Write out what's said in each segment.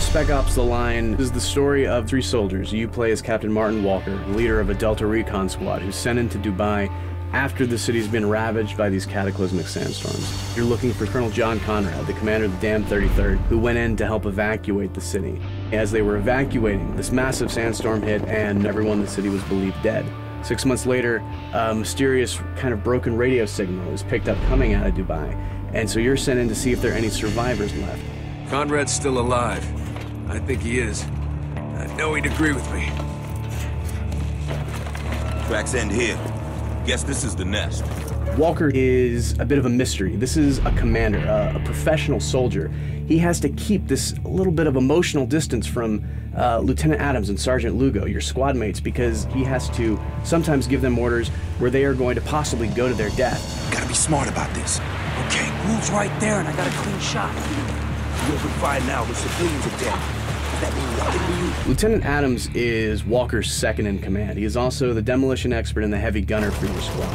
story of Spec Ops: The Line is the story of three soldiers. You play as Captain Martin Walker, leader of a Delta Recon squad who's sent into Dubai after the city's been ravaged by these cataclysmic sandstorms. You're looking for Colonel John Conrad, the commander of the Damned 33rd, who went in to help evacuate the city. As they were evacuating, this massive sandstorm hit and everyone in the city was believed dead. 6 months later, a mysterious kind of broken radio signal is picked up coming out of Dubai, and so you're sent in to see if there are any survivors left. Conrad's still alive. I think he is. I know he'd agree with me. Tracks end here. Guess this is the nest. Walker is a bit of a mystery. This is a commander, a professional soldier. He has to keep this little bit of emotional distance from Lieutenant Adams and Sergeant Lugo, your squad mates, because he has to sometimes give them orders where they are going to possibly go to their death. Gotta be smart about this. Okay, move's right there and I got a clean shot. You'll be fine now. The civilians are dead. That means nothing to you. Lieutenant Adams is Walker's second in command. He is also the demolition expert and the heavy gunner for your squad.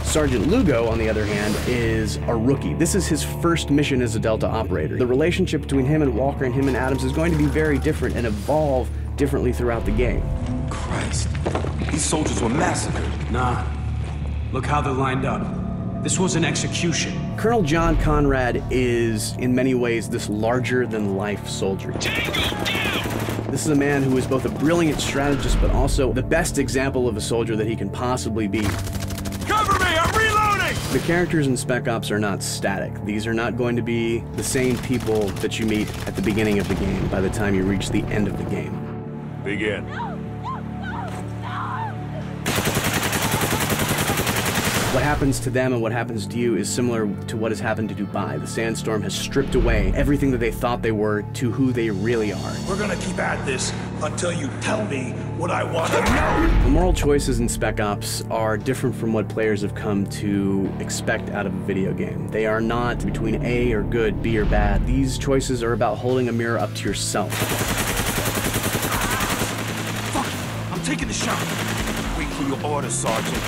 Sergeant Lugo, on the other hand, is a rookie. This is his first mission as a Delta operator. The relationship between him and Walker and him and Adams is going to be very different and evolve differently throughout the game. Christ. These soldiers were massacred. Nah. Look how they're lined up. This was an execution. Colonel John Conrad is, in many ways, this larger-than-life soldier. This is a man who is both a brilliant strategist, but also the best example of a soldier that he can possibly be. Cover me! I'm reloading! The characters in Spec Ops are not static. These are not going to be the same people that you meet at the beginning of the game by the time you reach the end of the game. Begin. What happens to them and what happens to you is similar to what has happened to Dubai. The sandstorm has stripped away everything that they thought they were to who they really are. We're gonna keep at this until you tell me what I want to know. The moral choices in Spec Ops are different from what players have come to expect out of a video game. They are not between A or good, B or bad. These choices are about holding a mirror up to yourself. Fuck it, I'm taking the shot. Wait for your orders, Sergeant.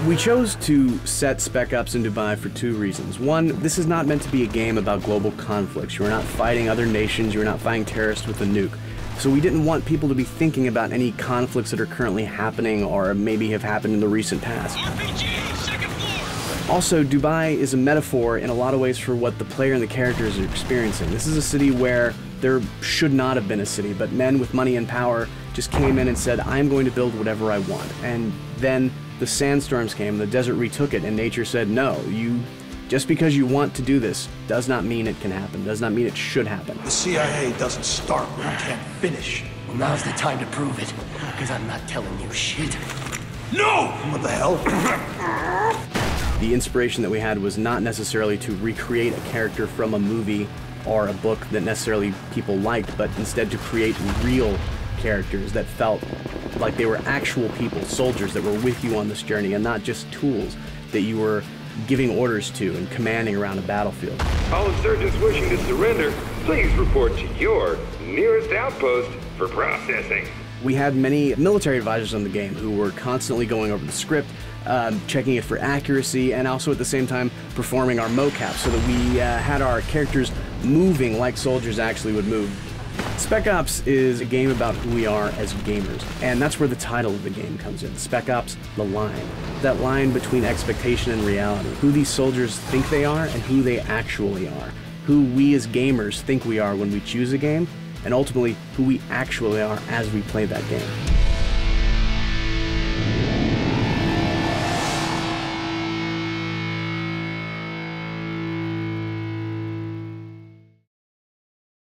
We chose to set Spec Ops in Dubai for two reasons. One, this is not meant to be a game about global conflicts. You are not fighting other nations, you are not fighting terrorists with a nuke. So we didn't want people to be thinking about any conflicts that are currently happening or maybe have happened in the recent past. RPG, second floor! Also, Dubai is a metaphor in a lot of ways for what the player and the characters are experiencing. This is a city where there should not have been a city, but men with money and power just came in and said, I'm going to build whatever I want. And then the sandstorms came, the desert retook it, and nature said, no, just because you want to do this does not mean it can happen, does not mean it should happen. The CIA doesn't start where it can't finish. Well, now's the time to prove it, because I'm not telling you shit. No! What the hell? The inspiration that we had was not necessarily to recreate a character from a movie or a book that necessarily people liked, but instead to create real characters that felt like they were actual people, soldiers that were with you on this journey and not just tools that you were giving orders to and commanding around a battlefield. All insurgents wishing to surrender, please report to your nearest outpost for processing. We had many military advisors on the game who were constantly going over the script, checking it for accuracy, and also at the same time performing our mocap so that we had our characters moving like soldiers actually would move. Spec Ops is a game about who we are as gamers, and that's where the title of the game comes in. Spec Ops: The Line. That line between expectation and reality. Who these soldiers think they are and who they actually are. Who we as gamers think we are when we choose a game, and ultimately who we actually are as we play that game.